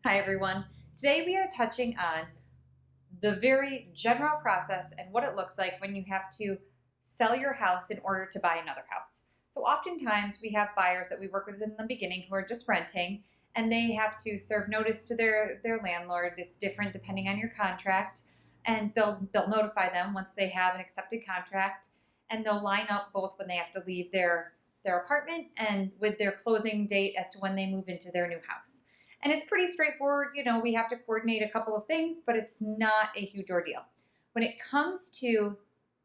Hi everyone. Today we are touching on the very general process and what it looks like when you have to sell your house in order to buy another house. So oftentimes we have buyers that we work with in the beginning who are just renting and they have to serve notice to their landlord. It's different depending on your contract, and they'll notify them once they have an accepted contract, and they'll line up both when they have to leave their apartment and with their closing date as to when they move into their new house. And it's pretty straightforward. We have to coordinate a couple of things, but it's not a huge ordeal. When it comes to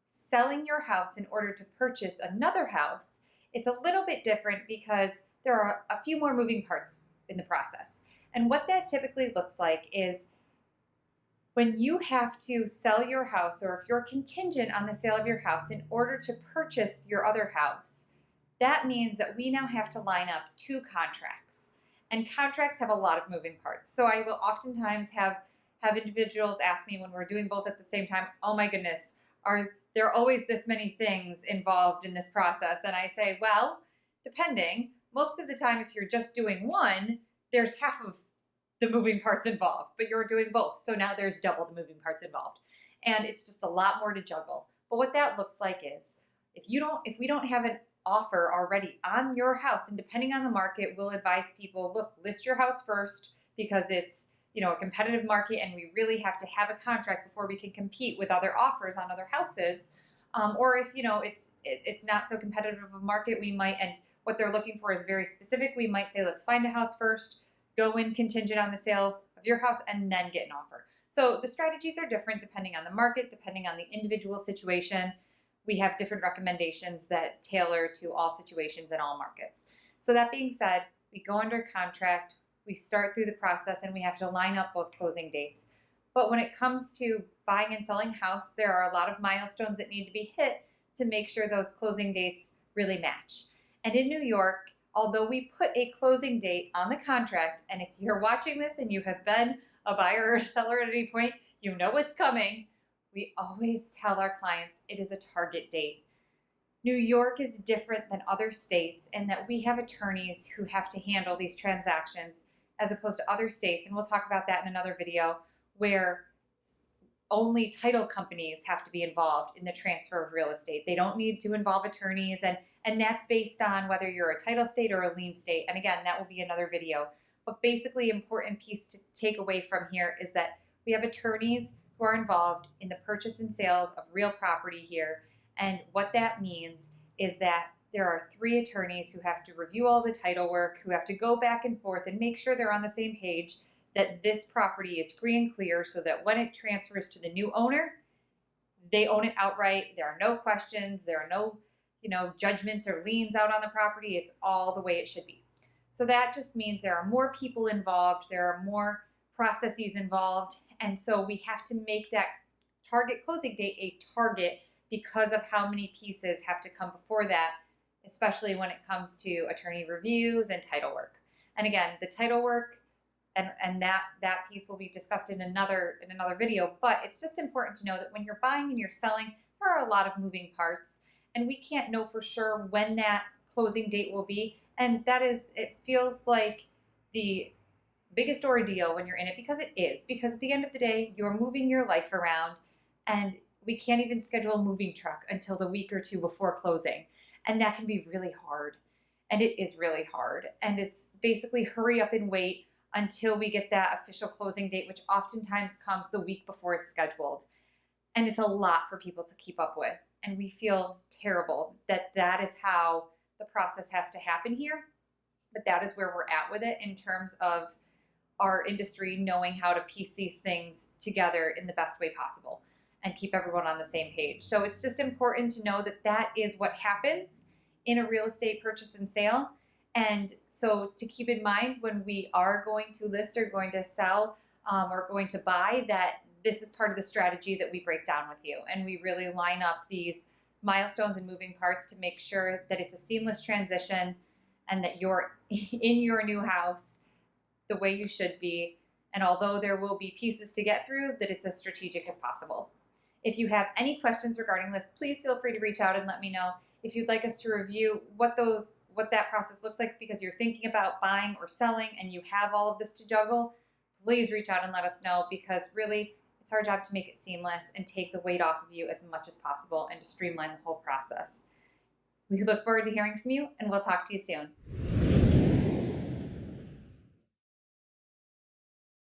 selling your house in order to purchase another house, it's a little bit different because there are a few more moving parts in the process. And what that typically looks like is when you have to sell your house, or if you're contingent on the sale of your house in order to purchase your other house, that means that we now have to line up two contracts. And contracts have a lot of moving parts. So I will oftentimes have individuals ask me when we're doing both at the same time, oh my goodness, are there always this many things involved in this process? And I say, well, depending. Most of the time, if you're just doing one, there's half of the moving parts involved, but you're doing both. So now there's double the moving parts involved. And it's just a lot more to juggle. But what that looks like is if we don't have an offer already on your house, and depending on the market, we'll advise people, look, list your house first because it's a competitive market and we really have to have a contract before we can compete with other offers on other houses. Or if it's not so competitive of a market, we might, and what they're looking for is very specific, we might say, let's find a house first, go in contingent on the sale of your house, and then get an offer. So the strategies are different depending on the market, depending on the individual situation. We have different recommendations that tailor to all situations and all markets. So that being said, we go under contract, we start through the process, and we have to line up both closing dates. But when it comes to buying and selling a house, there are a lot of milestones that need to be hit to make sure those closing dates really match. And in New York, although we put a closing date on the contract, and if you're watching this and you have been a buyer or a seller at any point, you know what's coming. We always tell our clients it is a target date. New York is different than other states in that we have attorneys who have to handle these transactions as opposed to other states, and we'll talk about that in another video, where only title companies have to be involved in the transfer of real estate. They don't need to involve attorneys, and that's based on whether you're a title state or a lien state. And again, that will be another video. But basically, important piece to take away from here is that we have attorneys who are involved in the purchase and sales of real property here. And what that means is that there are 3 attorneys who have to review all the title work, who have to go back and forth and make sure they're on the same page, that this property is free and clear so that when it transfers to the new owner, they own it outright. There are no questions. There are no, judgments or liens out on the property. It's all the way it should be. So that just means there are more people involved. There are more processes involved. And so we have to make that target closing date a target because of how many pieces have to come before that, especially when it comes to attorney reviews and title work. And again, the title work and that piece will be discussed in another video, but it's just important to know that when you're buying and you're selling, there are a lot of moving parts, and we can't know for sure when that closing date will be. And it feels like the biggest ordeal when you're in it, because it is. Because at the end of the day, you're moving your life around, and we can't even schedule a moving truck until the week or two before closing. And that can be really hard. And it is really hard. And it's basically hurry up and wait until we get that official closing date, which oftentimes comes the week before it's scheduled. And it's a lot for people to keep up with. And we feel terrible that is how the process has to happen here. But that is where we're at with it in terms of our industry knowing how to piece these things together in the best way possible and keep everyone on the same page. So it's just important to know that is what happens in a real estate purchase and sale. And so to keep in mind when we are going to list or going to sell or going to buy, that this is part of the strategy that we break down with you. And we really line up these milestones and moving parts to make sure that it's a seamless transition and that you're in your new house the way you should be. And although there will be pieces to get through, that it's as strategic as possible. If you have any questions regarding this, please feel free to reach out and let me know. If you'd like us to review what that process looks like because you're thinking about buying or selling and you have all of this to juggle, please reach out and let us know, because really it's our job to make it seamless and take the weight off of you as much as possible and to streamline the whole process. We look forward to hearing from you, and we'll talk to you soon.